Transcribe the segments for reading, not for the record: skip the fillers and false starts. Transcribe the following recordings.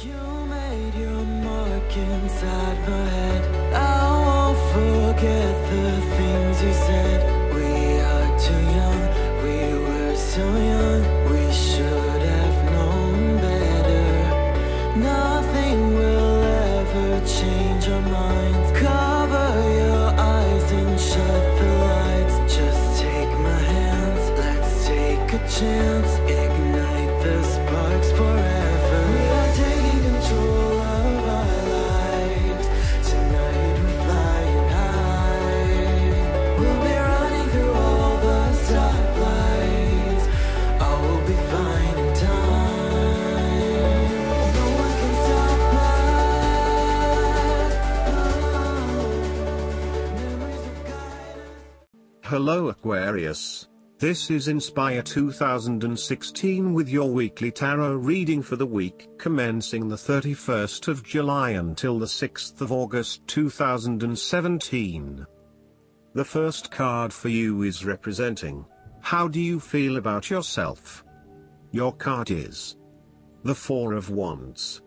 You made your mark inside my head. I won't forget the things you said. We are too young, we were so young. We should have known better. Nothing will ever change our minds. Cover your eyes and shut the lights. Just take my hands, let's take a chance. Ignite the sparks forever. We are taking control of our lives. Tonight we're flying high. We'll be running through all the stoplights. All will be fine in time. No one can stop us. Memories will guide us. Hello Aquarius. This is Inspire 2016 with your weekly tarot reading for the week commencing the 31st of July until the 6th of August 2017. The first card for you is representing, how do you feel about yourself? Your card is the Four of Wands.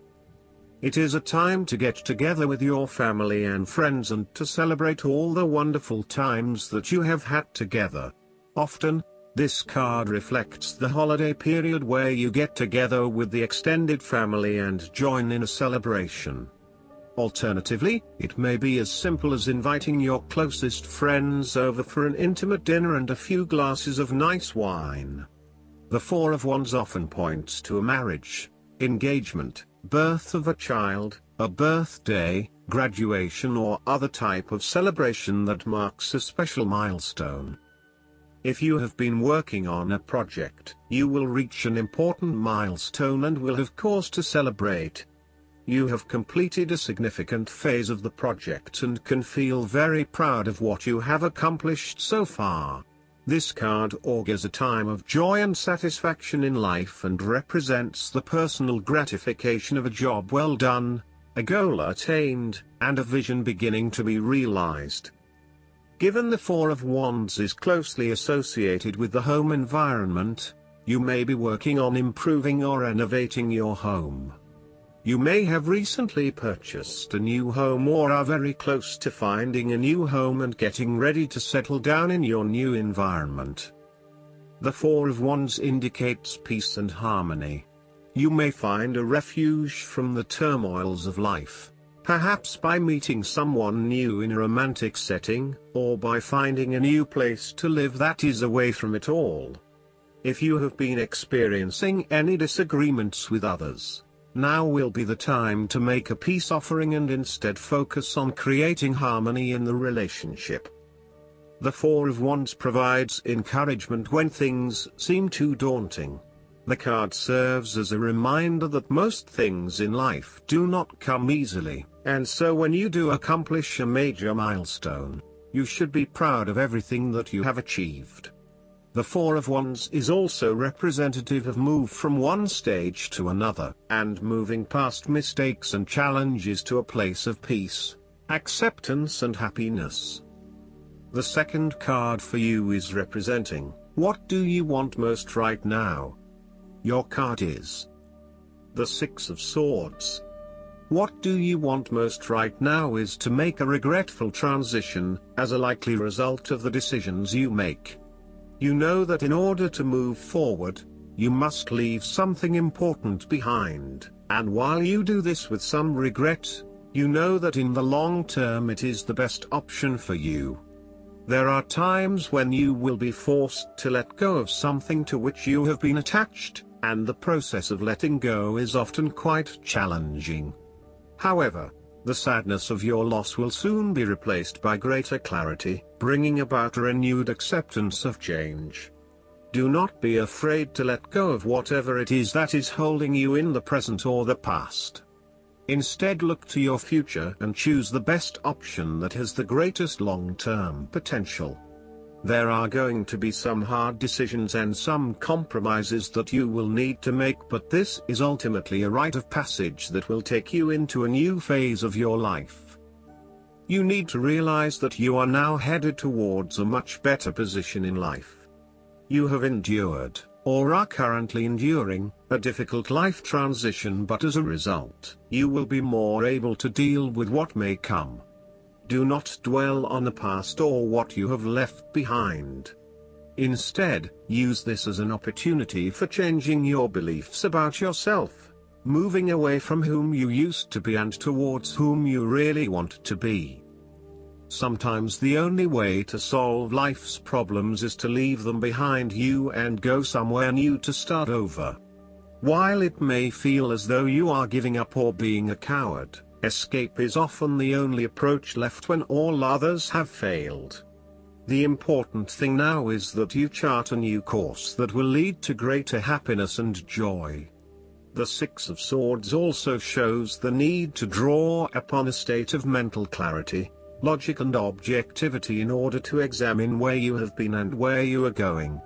It is a time to get together with your family and friends and to celebrate all the wonderful times that you have had together. Often, this card reflects the holiday period where you get together with the extended family and join in a celebration. Alternatively, it may be as simple as inviting your closest friends over for an intimate dinner and a few glasses of nice wine. The Four of Wands often points to a marriage, engagement, birth of a child, a birthday, graduation or other type of celebration that marks a special milestone. If you have been working on a project, you will reach an important milestone and will have cause to celebrate. You have completed a significant phase of the project and can feel very proud of what you have accomplished so far. This card augurs a time of joy and satisfaction in life and represents the personal gratification of a job well done, a goal attained, and a vision beginning to be realized. Given the Four of Wands is closely associated with the home environment, you may be working on improving or renovating your home. You may have recently purchased a new home or are very close to finding a new home and getting ready to settle down in your new environment. The Four of Wands indicates peace and harmony. You may find a refuge from the turmoils of life. Perhaps by meeting someone new in a romantic setting, or by finding a new place to live that is away from it all. If you have been experiencing any disagreements with others, now will be the time to make a peace offering and instead focus on creating harmony in the relationship. The Four of Wands provides encouragement when things seem too daunting. The card serves as a reminder that most things in life do not come easily, and so when you do accomplish a major milestone, you should be proud of everything that you have achieved. The Four of Wands is also representative of move from one stage to another, and moving past mistakes and challenges to a place of peace, acceptance and happiness. The second card for you is representing, what do you want most right now? Your card is the Six of Swords. What do you want most right now is to make a regretful transition, as a likely result of the decisions you make. You know that in order to move forward, you must leave something important behind, and while you do this with some regret, you know that in the long term it is the best option for you. There are times when you will be forced to let go of something to which you have been attached, and the process of letting go is often quite challenging. However, the sadness of your loss will soon be replaced by greater clarity, bringing about a renewed acceptance of change. Do not be afraid to let go of whatever it is that is holding you in the present or the past. Instead, look to your future and choose the best option that has the greatest long-term potential. There are going to be some hard decisions and some compromises that you will need to make, but this is ultimately a rite of passage that will take you into a new phase of your life. You need to realize that you are now headed towards a much better position in life. You have endured, or are currently enduring, a difficult life transition, but as a result, you will be more able to deal with what may come. Do not dwell on the past or what you have left behind. Instead, use this as an opportunity for changing your beliefs about yourself, moving away from whom you used to be and towards whom you really want to be. Sometimes the only way to solve life's problems is to leave them behind you and go somewhere new to start over. While it may feel as though you are giving up or being a coward, escape is often the only approach left when all others have failed. The important thing now is that you chart a new course that will lead to greater happiness and joy. The Six of Swords also shows the need to draw upon a state of mental clarity, logic and objectivity in order to examine where you have been and where you are going.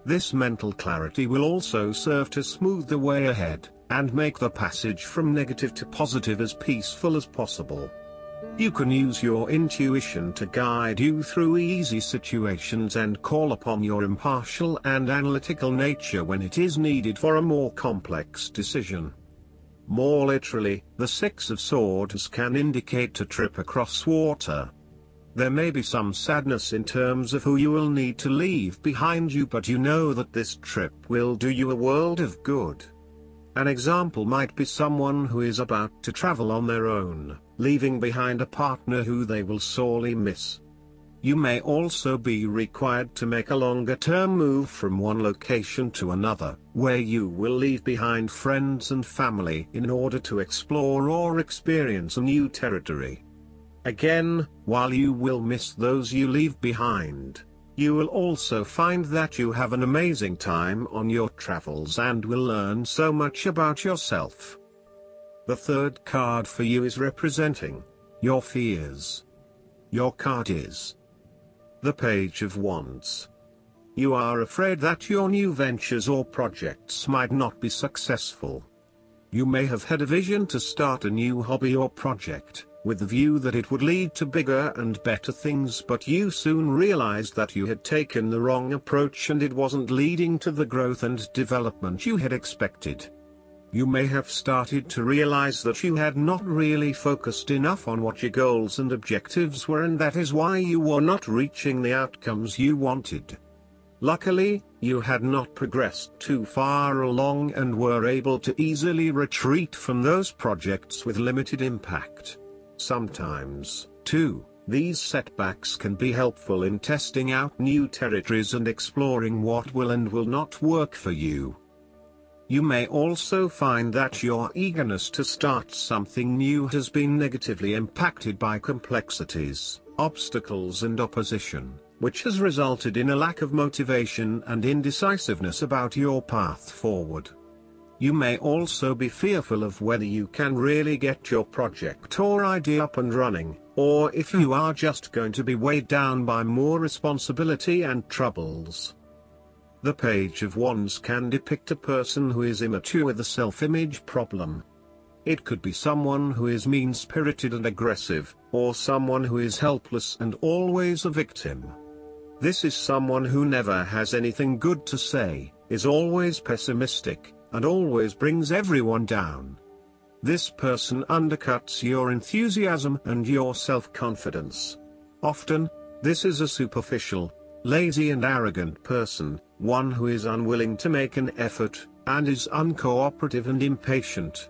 This mental clarity will also serve to smooth the way ahead, and make the passage from negative to positive as peaceful as possible. You can use your intuition to guide you through easy situations and call upon your impartial and analytical nature when it is needed for a more complex decision. More literally, the Six of Swords can indicate a trip across water. There may be some sadness in terms of who you will need to leave behind you, but you know that this trip will do you a world of good. An example might be someone who is about to travel on their own, leaving behind a partner who they will sorely miss. You may also be required to make a longer-term move from one location to another, where you will leave behind friends and family in order to explore or experience a new territory. Again, while you will miss those you leave behind, you will also find that you have an amazing time on your travels and will learn so much about yourself. The third card for you is representing your fears. Your card is the Page of Wands. You are afraid that your new ventures or projects might not be successful. You may have had a vision to start a new hobby or project, with the view that it would lead to bigger and better things, but you soon realized that you had taken the wrong approach and it wasn't leading to the growth and development you had expected. You may have started to realize that you had not really focused enough on what your goals and objectives were, and that is why you were not reaching the outcomes you wanted. Luckily, you had not progressed too far along and were able to easily retreat from those projects with limited impact. Sometimes, too, these setbacks can be helpful in testing out new territories and exploring what will and will not work for you. You may also find that your eagerness to start something new has been negatively impacted by complexities, obstacles and opposition, which has resulted in a lack of motivation and indecisiveness about your path forward. You may also be fearful of whether you can really get your project or idea up and running, or if you are just going to be weighed down by more responsibility and troubles. The Page of Wands can depict a person who is immature with a self-image problem. It could be someone who is mean-spirited and aggressive, or someone who is helpless and always a victim. This is someone who never has anything good to say, is always pessimistic, and always brings everyone down. This person undercuts your enthusiasm and your self-confidence. Often, this is a superficial, lazy and arrogant person, one who is unwilling to make an effort, and is uncooperative and impatient.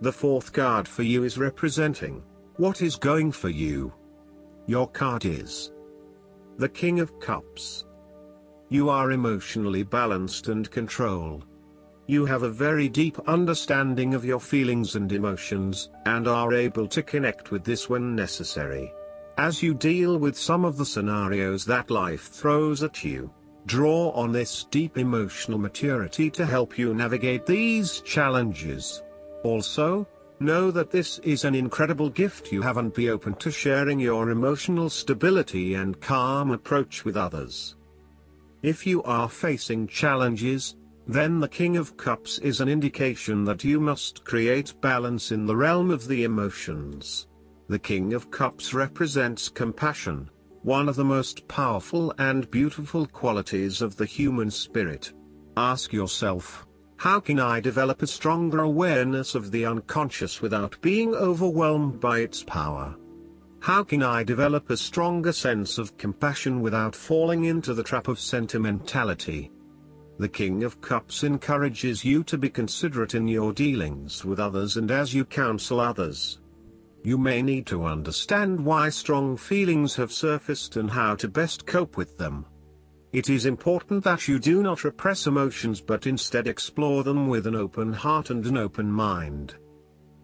The fourth card for you is representing what is going for you. Your card is the King of Cups. You are emotionally balanced and control. You have a very deep understanding of your feelings and emotions, and are able to connect with this when necessary. As you deal with some of the scenarios that life throws at you, draw on this deep emotional maturity to help you navigate these challenges. Also, know that this is an incredible gift you have, and be open to sharing your emotional stability and calm approach with others. If you are facing challenges, then the King of Cups is an indication that you must create balance in the realm of the emotions. The King of Cups represents compassion, one of the most powerful and beautiful qualities of the human spirit. Ask yourself, How can I develop a stronger awareness of the unconscious without being overwhelmed by its power? How can I develop a stronger sense of compassion without falling into the trap of sentimentality? The King of Cups encourages you to be considerate in your dealings with others and as you counsel others. You may need to understand why strong feelings have surfaced and how to best cope with them. It is important that you do not repress emotions but instead explore them with an open heart and an open mind.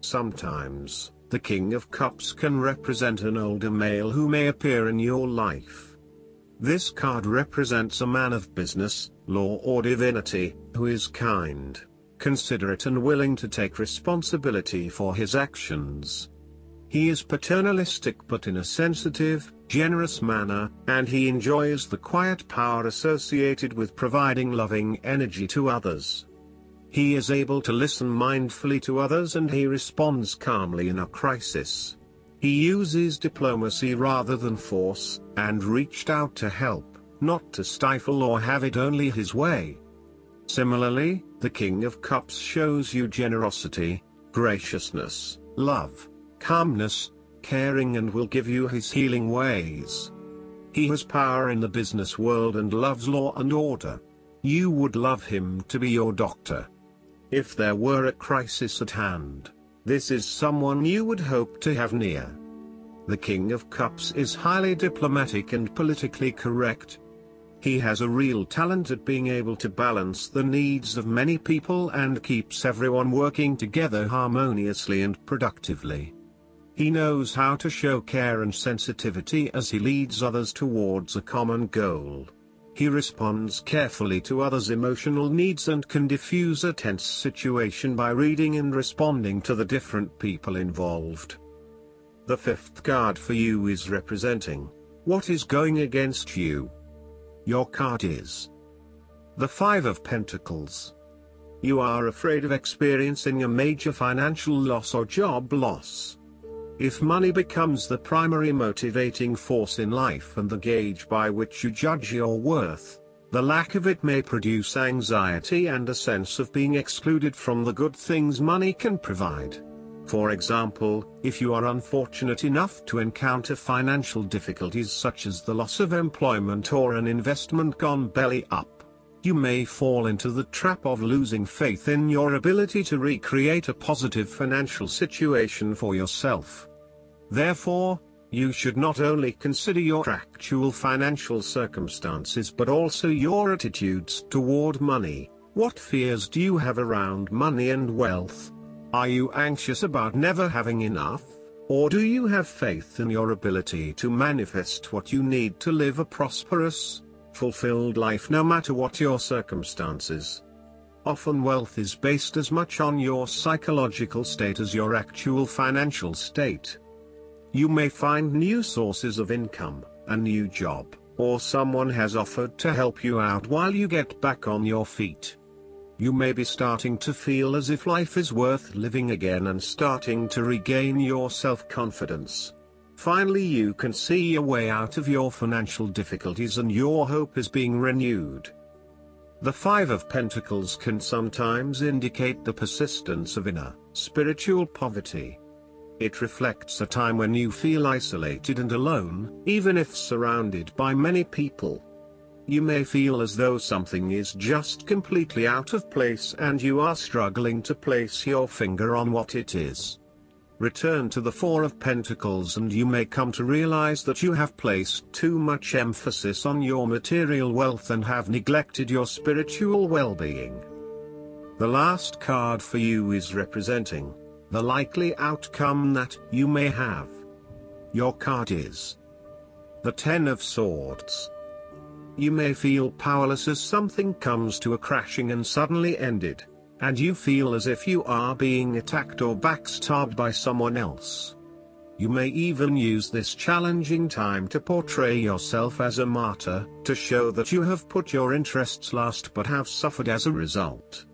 Sometimes, the King of Cups can represent an older male who may appear in your life. This card represents a man of business, law or divinity, who is kind, considerate and willing to take responsibility for his actions. He is paternalistic but in a sensitive, generous manner, and he enjoys the quiet power associated with providing loving energy to others. He is able to listen mindfully to others and he responds calmly in a crisis. He uses diplomacy rather than force, and reached out to help, not to stifle or have it only his way. Similarly, the King of Cups shows you generosity, graciousness, love, calmness, caring and will give you his healing ways. He has power in the business world and loves law and order. You would love him to be your doctor. If there were a crisis at hand, this is someone you would hope to have near. The King of Cups is highly diplomatic and politically correct. He has a real talent at being able to balance the needs of many people and keeps everyone working together harmoniously and productively. He knows how to show care and sensitivity as he leads others towards a common goal. He responds carefully to others' emotional needs and can diffuse a tense situation by reading and responding to the different people involved. The fifth card for you is representing what is going against you. Your card is the Five of Pentacles. You are afraid of experiencing a major financial loss or job loss. If money becomes the primary motivating force in life and the gauge by which you judge your worth, the lack of it may produce anxiety and a sense of being excluded from the good things money can provide. For example, if you are unfortunate enough to encounter financial difficulties such as the loss of employment or an investment gone belly up, you may fall into the trap of losing faith in your ability to recreate a positive financial situation for yourself. Therefore, you should not only consider your actual financial circumstances but also your attitudes toward money. What fears do you have around money and wealth? Are you anxious about never having enough, or do you have faith in your ability to manifest what you need to live a prosperous, fulfilled life no matter what your circumstances? Often wealth is based as much on your psychological state as your actual financial state. You may find new sources of income, a new job, or someone has offered to help you out while you get back on your feet. You may be starting to feel as if life is worth living again and starting to regain your self-confidence. Finally, you can see a way out of your financial difficulties and your hope is being renewed. The Five of Pentacles can sometimes indicate the persistence of inner, spiritual poverty. It reflects a time when you feel isolated and alone, even if surrounded by many people. You may feel as though something is just completely out of place and you are struggling to place your finger on what it is. Return to the Four of Pentacles and you may come to realize that you have placed too much emphasis on your material wealth and have neglected your spiritual well-being. The last card for you is representing the likely outcome that you may have. Your card is the Ten of Swords. You may feel powerless as something comes to a crashing and suddenly ended, and you feel as if you are being attacked or backstabbed by someone else. You may even use this challenging time to portray yourself as a martyr, to show that you have put your interests last but have suffered as a result.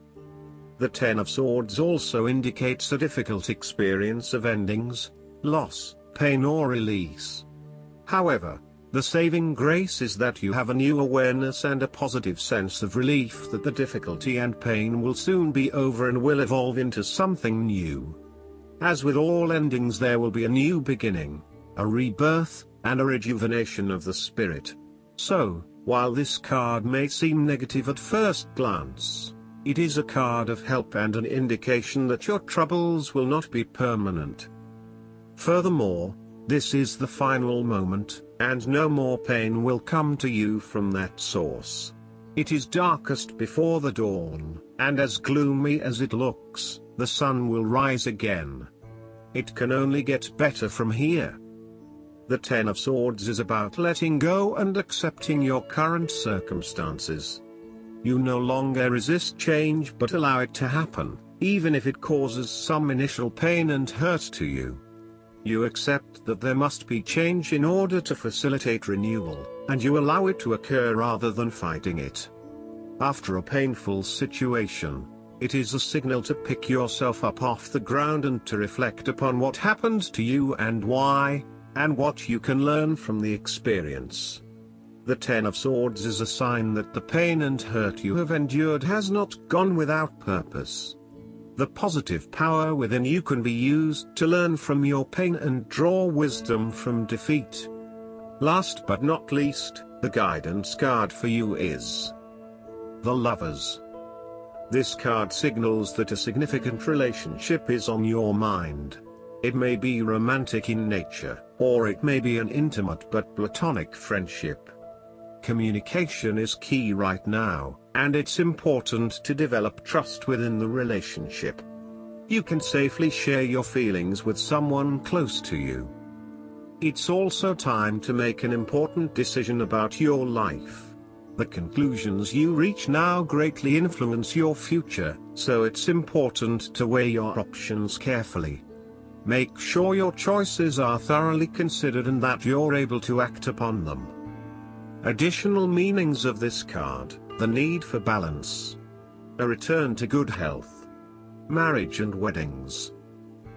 The Ten of Swords also indicates a difficult experience of endings, loss, pain or release. However, The saving grace is that you have a new awareness and a positive sense of relief that the difficulty and pain will soon be over and will evolve into something new. As with all endings, there will be a new beginning, a rebirth, and a rejuvenation of the spirit. So, while this card may seem negative at first glance, it is a card of help and an indication that your troubles will not be permanent. Furthermore, this is the final moment, and no more pain will come to you from that source. It is darkest before the dawn, and as gloomy as it looks, the sun will rise again. It can only get better from here. The Ten of Swords is about letting go and accepting your current circumstances. You no longer resist change but allow it to happen, even if it causes some initial pain and hurt to you. You accept that there must be change in order to facilitate renewal, and you allow it to occur rather than fighting it. After a painful situation, it is a signal to pick yourself up off the ground and to reflect upon what happened to you and why, and what you can learn from the experience. The Ten of Swords is a sign that the pain and hurt you have endured has not gone without purpose. The positive power within you can be used to learn from your pain and draw wisdom from defeat. Last but not least, the guidance card for you is the Lovers. This card signals that a significant relationship is on your mind. It may be romantic in nature, or it may be an intimate but platonic friendship. Communication is key right now, and it's important to develop trust within the relationship. You can safely share your feelings with someone close to you. It's also time to make an important decision about your life. The conclusions you reach now greatly influence your future, so it's important to weigh your options carefully. Make sure your choices are thoroughly considered and that you're able to act upon them. Additional meanings of this card: the need for balance, a return to good health, marriage and weddings.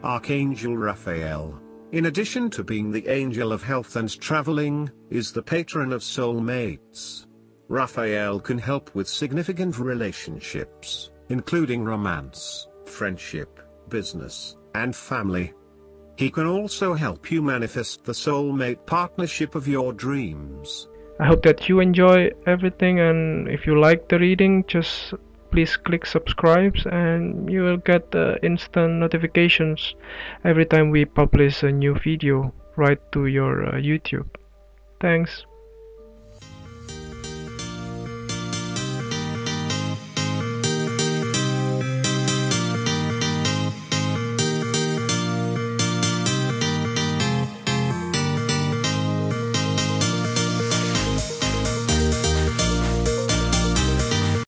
Archangel Raphael, in addition to being the angel of health and traveling, is the patron of soulmates. Raphael can help with significant relationships, including romance, friendship, business, and family. He can also help you manifest the soulmate partnership of your dreams. I hope that you enjoy everything, and if you like the reading, just please click subscribe and you will get instant notifications every time we publish a new video right to your YouTube. Thanks.